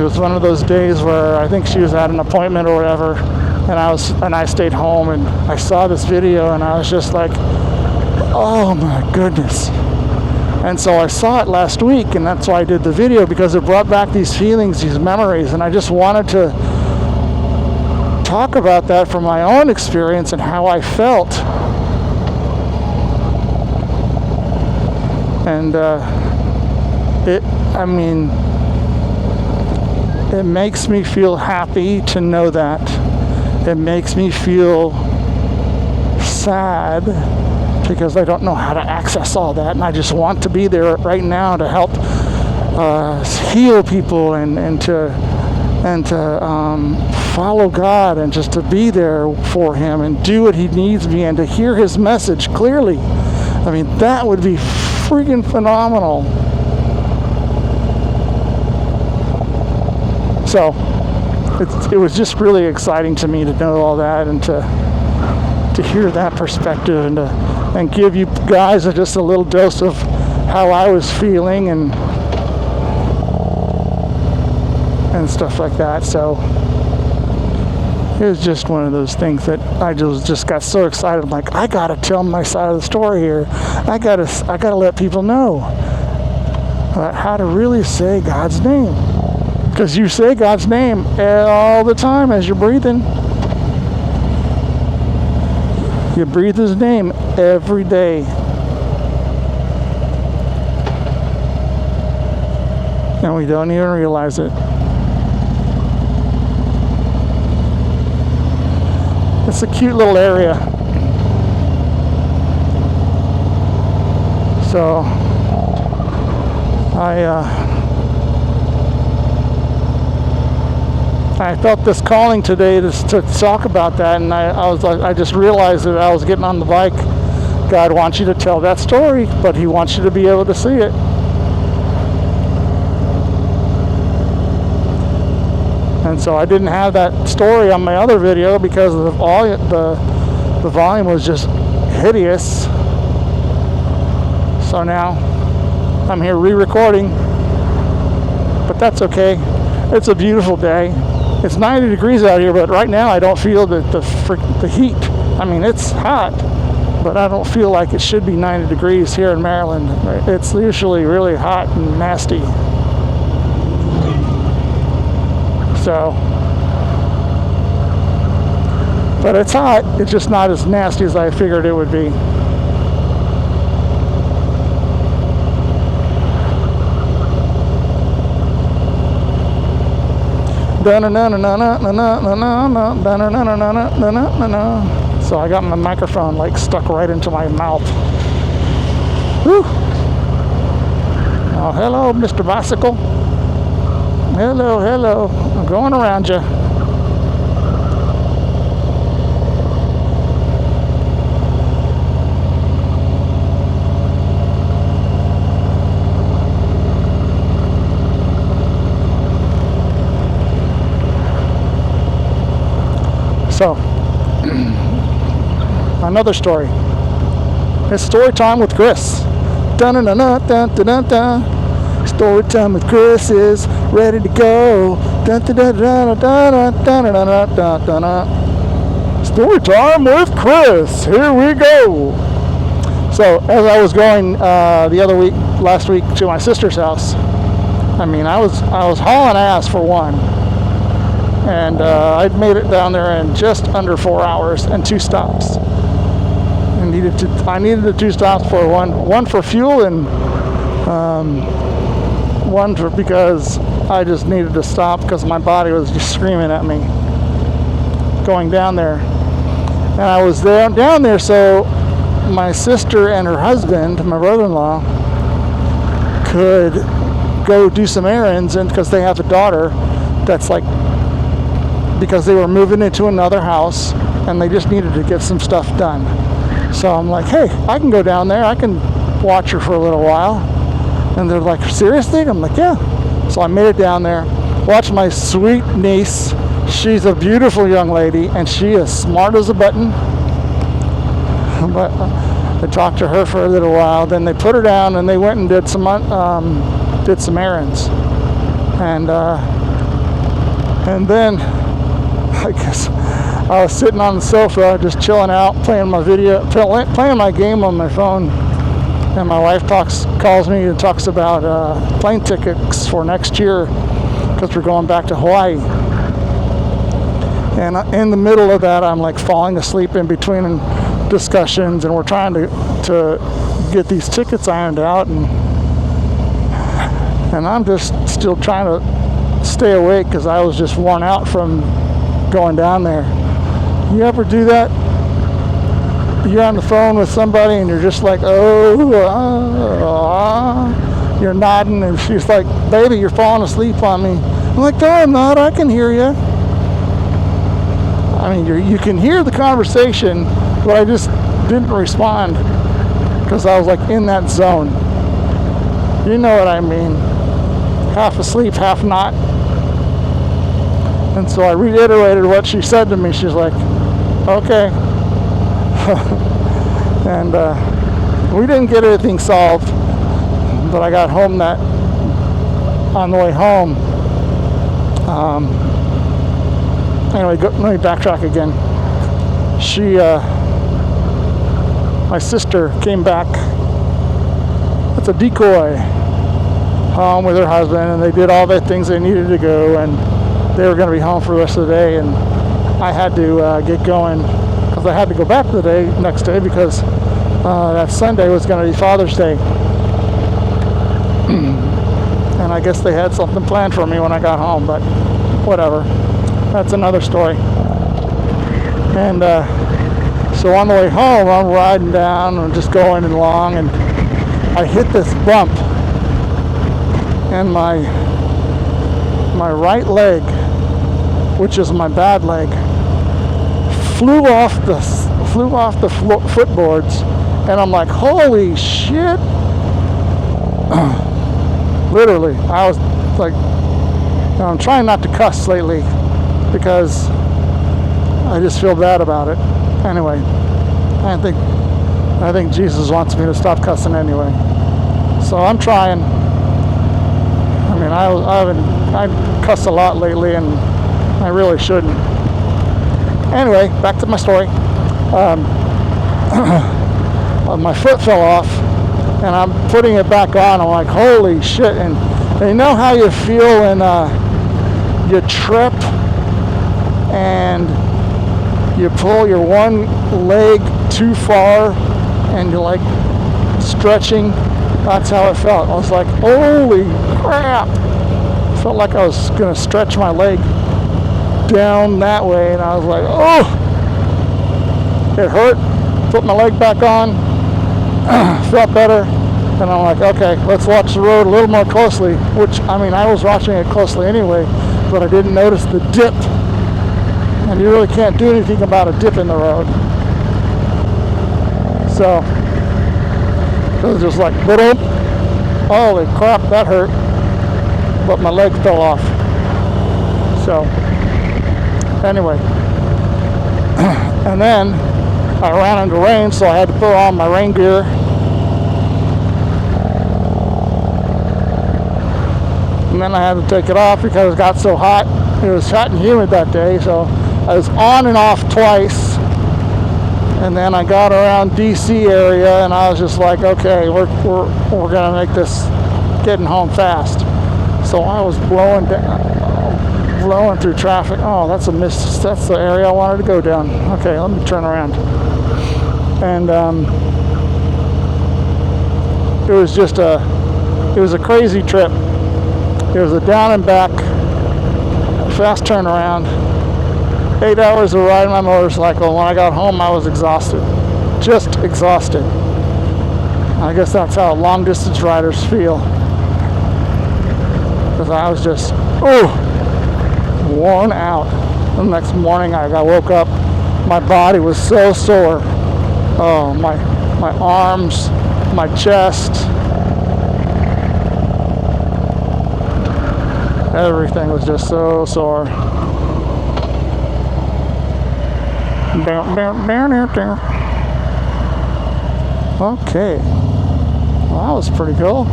was one of those days where I think she was at an appointment or whatever, and I stayed home, and I saw this video, and I was just like, oh my goodness. And so I saw it last week, and that's why I did the video, because it brought back these feelings, these memories, and I just wanted to talk about that from my own experience and how I felt. And it makes me feel happy to know that. It makes me feel sad because I don't know how to access all that, and I just want to be there right now to help heal people and to follow God, and just to be there for Him and do what He needs me, and to hear His message clearly. I mean, that would be freaking phenomenal. So it was just really exciting to me to know all that, and to hear that perspective, and give you guys just a little dose of how I was feeling and stuff like that. So it was just one of those things that I just got so excited. I'm like, I gotta tell my side of the story here. I gotta let people know how to really say God's name, because you say God's name all the time as you're breathing. You breathe His name every day. And we don't even realize it. It's a cute little area. So I felt this calling today to talk about that, and I just realized that I was getting on the bike. God wants you to tell that story, but He wants you to be able to see it. And so I didn't have that story on my other video because of all the volume was just hideous. So now I'm here re-recording, but that's okay. It's a beautiful day. It's 90 degrees out here, but right now I don't feel the heat. I mean, it's hot, but I don't feel like it should be 90 degrees here in Maryland. It's usually really hot and nasty. So, but it's hot. It's just not as nasty as I figured it would be. So I got my microphone like stuck right into my mouth. Whew. Oh, hello, Mr. Bicycle. Hello. I'm going around you. So, another story. It's story time with Chris. Dun-dun-dun-dun-dun-dun-dun. Story time with Chris is ready to go. Story time with Chris. Here we go. So as I was going last week to my sister's house, I mean, I was hauling ass for one, and I'd made it down there in just under 4 hours and 2 stops. I needed the 2 stops for one for fuel and one because I just needed to stop because my body was just screaming at me going down there. And I was down there so my sister and her husband, my brother-in-law, could go do some errands, and because they have a daughter that's like, because they were moving into another house and they just needed to get some stuff done. So I'm like, hey, I can go down there, I can watch her for a little while. And they're like, seriously? I'm like, yeah. So I made it down there, watched my sweet niece. She's a beautiful young lady, and she is smart as a button. But I talked to her for a little while. Then they put her down, and they went and did some errands. And And then I guess I was sitting on the sofa just chilling out, playing my game on my phone, and my wife calls me and talks about plane tickets for next year because we're going back to Hawaii. And in the middle of that, I'm like falling asleep in between discussions, and we're trying to get these tickets ironed out, and I'm just still trying to stay awake because I was just worn out from going down there. You ever do that? You're on the phone with somebody and you're just like, you're nodding, and she's like, baby, you're falling asleep on me. I'm like, no, I'm not. I can hear you. I mean, you can hear the conversation, but I just didn't respond because I was like in that zone. You know what I mean? Half asleep, half not. And so I reiterated what she said to me. She's like, okay. And we didn't get everything solved, but I got home on the way home. Anyway, let me backtrack again. My sister came back. It's a decoy home with her husband, and they did all the things they needed to go, and they were going to be home for the rest of the day, and I had to get going because I had to go back the next day because that Sunday was going to be Father's Day. And I guess they had something planned for me when I got home, but whatever. That's another story. And so on the way home, I'm riding down and just going along, and I hit this bump, and my right leg, which is my bad leg, flew off the footboards, and I'm like, holy shit. Literally, I was like, I'm trying not to cuss lately because I just feel bad about it. Anyway, I think Jesus wants me to stop cussing anyway, so I'm trying. I mean, I cuss a lot lately, and I really shouldn't. Anyway, back to my story. My foot fell off, and I'm putting it back on. I'm like, holy shit. And you know how you feel when you trip and you pull your one leg too far and you're like stretching? That's how it felt. I was like, holy crap. I felt like I was going to stretch my leg down that way, and I was like, oh, it hurt. Put my leg back on, felt better, and I'm like, okay, let's watch the road a little more closely, which, I mean, I was watching it closely anyway, but I didn't notice the dip, and you really can't do anything about a dip in the road. So it was just like, boom, holy crap, that hurt, but my leg fell off. So anyway, and then I ran into rain, so I had to put on my rain gear. And then I had to take it off because it got so hot. It was hot and humid that day, so I was on and off twice. And then I got around DC area, and I was just like, okay, we're gonna make this getting home fast. So I was blowing through traffic. Oh, that's the area I wanted to go down. Okay, let me turn around. And it was a crazy trip. It was a down and back, fast turnaround. 8 hours of riding my motorcycle. When I got home, I was exhausted. Just exhausted. I guess that's how long distance riders feel. Because I was just, worn out. The next morning I woke up, my body was so sore. Oh, my arms, my chest, everything was just so sore. Okay, well, that was pretty cool.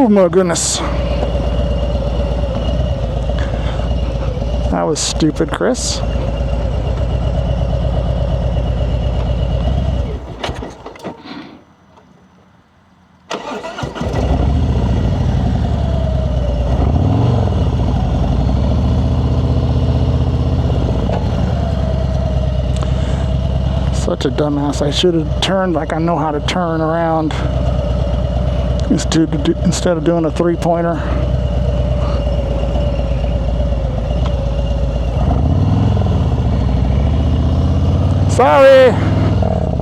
Oh my goodness. That was stupid, Chris. Such a dumbass. I should have turned like I know how to turn around instead of doing a three-pointer. Sorry,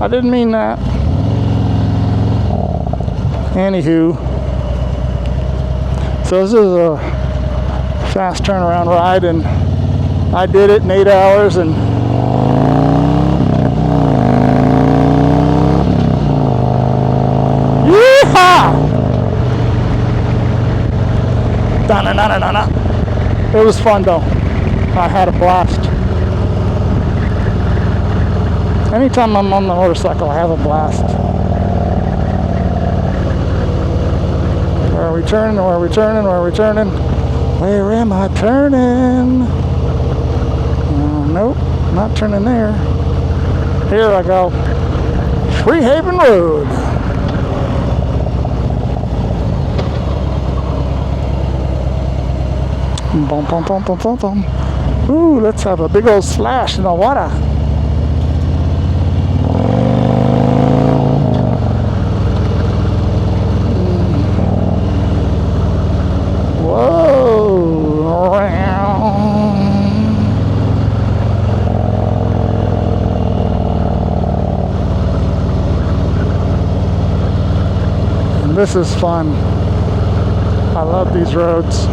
I didn't mean that. Anywho, so this is a fast turnaround ride, and I did it in 8 hours, and it was fun though. I had a blast. Anytime I'm on the motorcycle, I have a blast. Where are we turning? Where are we turning? Where are we turning? Where am I turning? Nope, not turning there. Here I go. Freehaven Road. Bum, bum, bum, bum, bum, bum. Ooh, let's have a big old splash in the water. Whoa. And this is fun. I love these roads.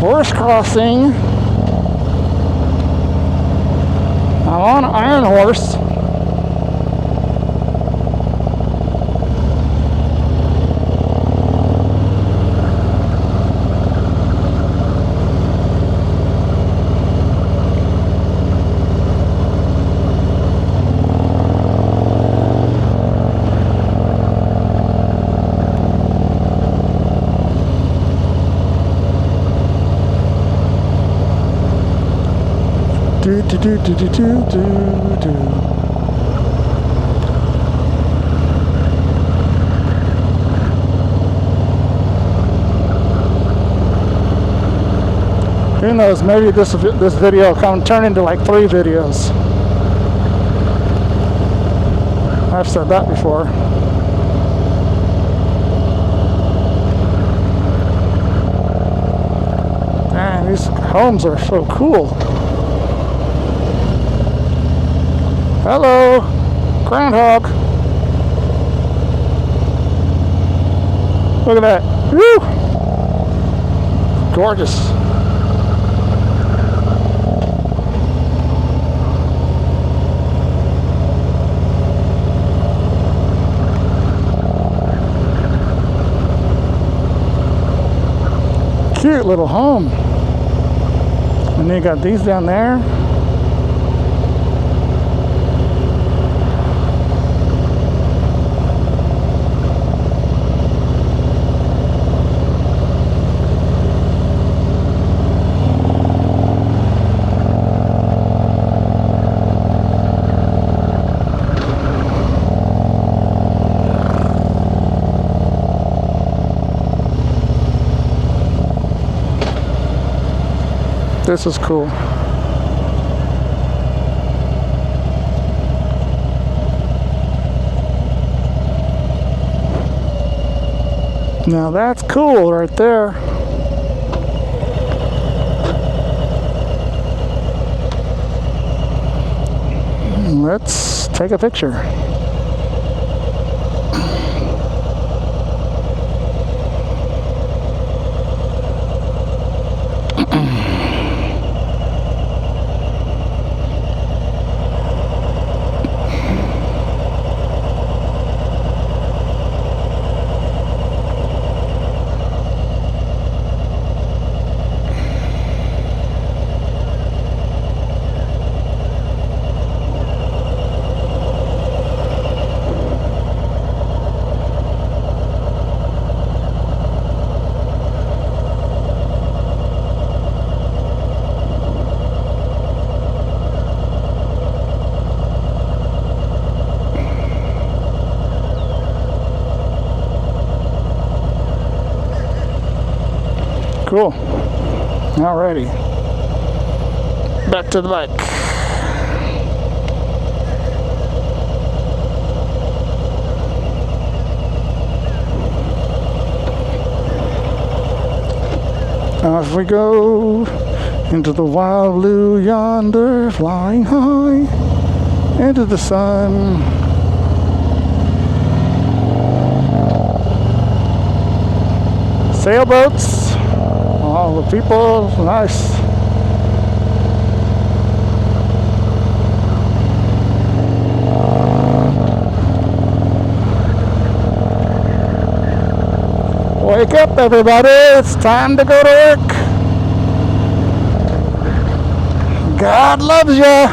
Horse crossing. I'm on an iron horse. Do do do do do do do. Who knows? Maybe this video will turn into like 3 videos. I've said that before. Man, these homes are so cool. Hello, groundhog. Look at that. Woo! Gorgeous. Cute little home. And then you got these down there. This is cool. Now that's cool right there. let's take a picture. Cool. Alrighty. Back to the bike. Off we go into the wild blue yonder, flying high into the sun. Sailboats. All the people, nice. Wake up, everybody. It's time to go to work. God loves you.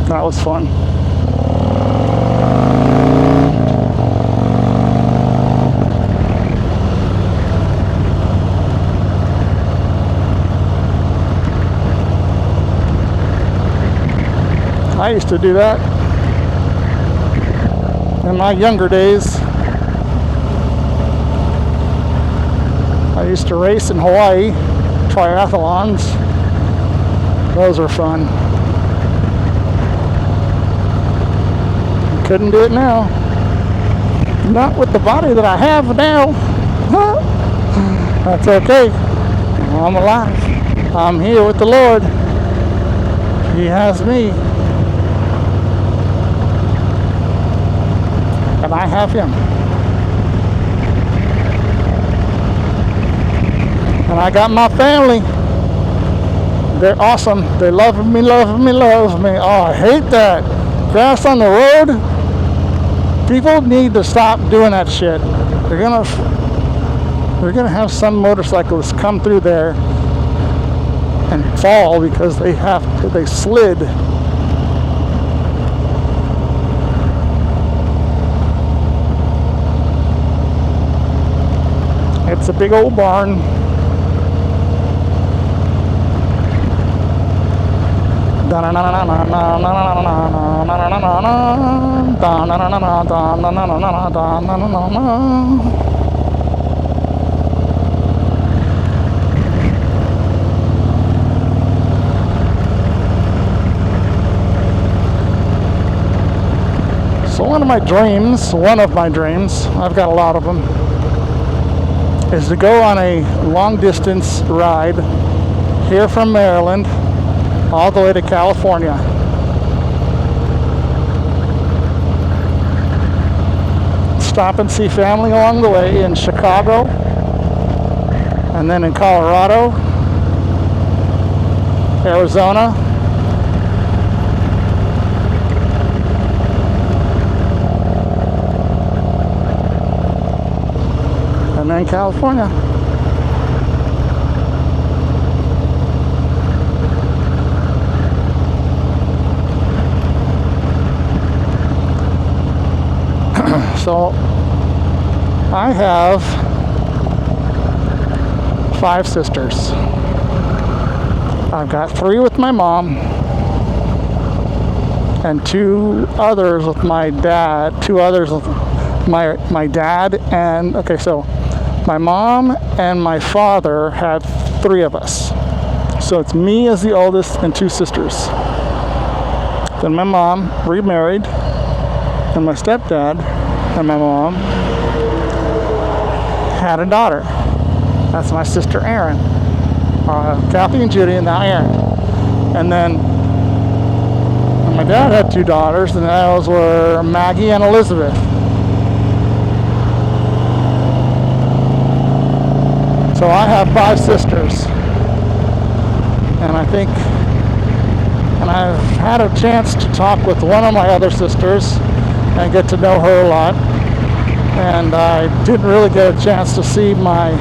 That was fun. I used to do that in my younger days. I used to race in Hawaii, triathlons. Those are fun. Couldn't do it now. Not with the body that I have now. That's okay. I'm alive. I'm here with the Lord. He has me. And I have Him. And I got my family. They're awesome. They love me, love me, love me. Oh, I hate that. Grass on the road. People need to stop doing that shit. They're gonna have some motorcyclists come through there and fall because they slid. It's a big old barn. So one of my dreams, I've got a lot of them, is to go on a long distance ride here from Maryland all the way to California. Stop and see family along the way in Chicago, and then in Colorado, Arizona, and then California. So I have 5 sisters. I've got 3 with my mom and two others with my dad. Two others with my dad, and okay, so my mom and my father had three of us. So it's me as the oldest and two sisters. Then my mom remarried, and my stepdad and my mom had a daughter. That's my sister Erin. Kathy and Judy, and now Erin. And then my dad had two daughters, and those were Maggie and Elizabeth. So I have five sisters. And I've had a chance to talk with one of my other sisters and get to know her a lot. And I didn't really get a chance to see my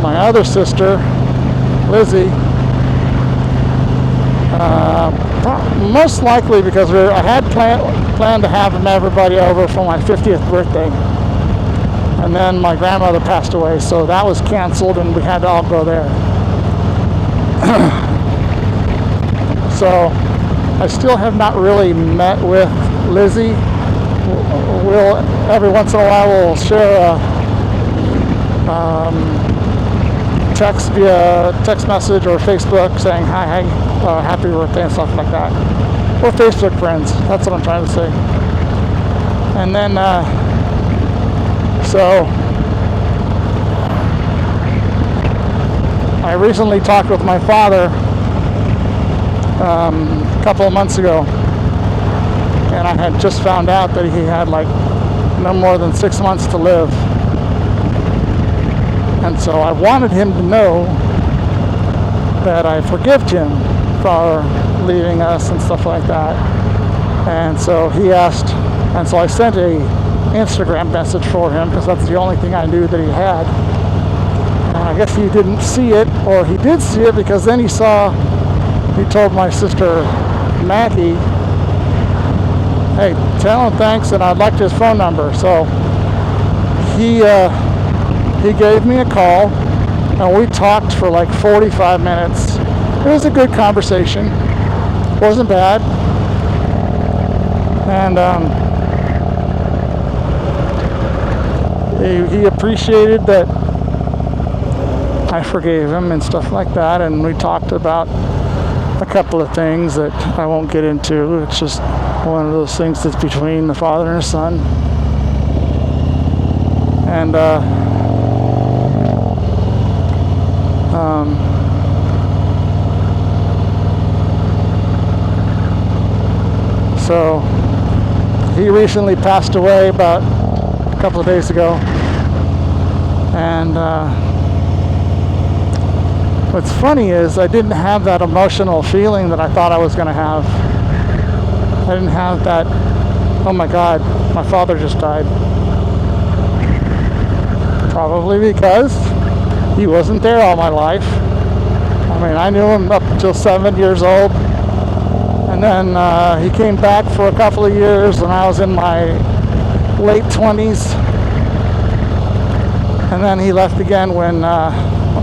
other sister, Lizzie, most likely because I had planned to have everybody over for my 50th birthday. And then my grandmother passed away, so that was canceled and we had to all go there. So I still have not really met with Lizzie. We'll every once in a while we'll share a text message or Facebook saying hi, happy birthday and stuff like that. We're Facebook friends. That's what I'm trying to say. And then so I recently talked with my father a couple of months ago, and I had just found out that he had like no more than 6 months to live. And so I wanted him to know that I forgived him for leaving us and stuff like that. And so he asked, and so I sent a Instagram message for him because that's the only thing I knew that he had. And I guess he didn't see it, or he did see it because then he told my sister Maggie, hey, tell him thanks and I'd like his phone number. So he gave me a call and we talked for like 45 minutes. It was a good conversation. Wasn't bad. And he appreciated that I forgave him and stuff like that, and we talked about a couple of things that I won't get into. It's just one of those things that's between the father and his son. And so he recently passed away about a couple of days ago, and what's funny is I didn't have that emotional feeling that I thought I was going to have. I didn't have that, oh my God, my father just died. Probably because he wasn't there all my life. I mean, I knew him up until 7 years old. And then he came back for a couple of years when I was in my late 20s. And then he left again when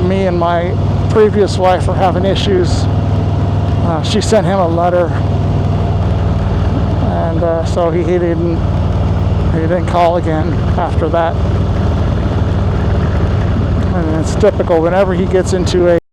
me and my previous wife were having issues. She sent him a letter. And so he didn't call again after that. And it's typical whenever he gets into a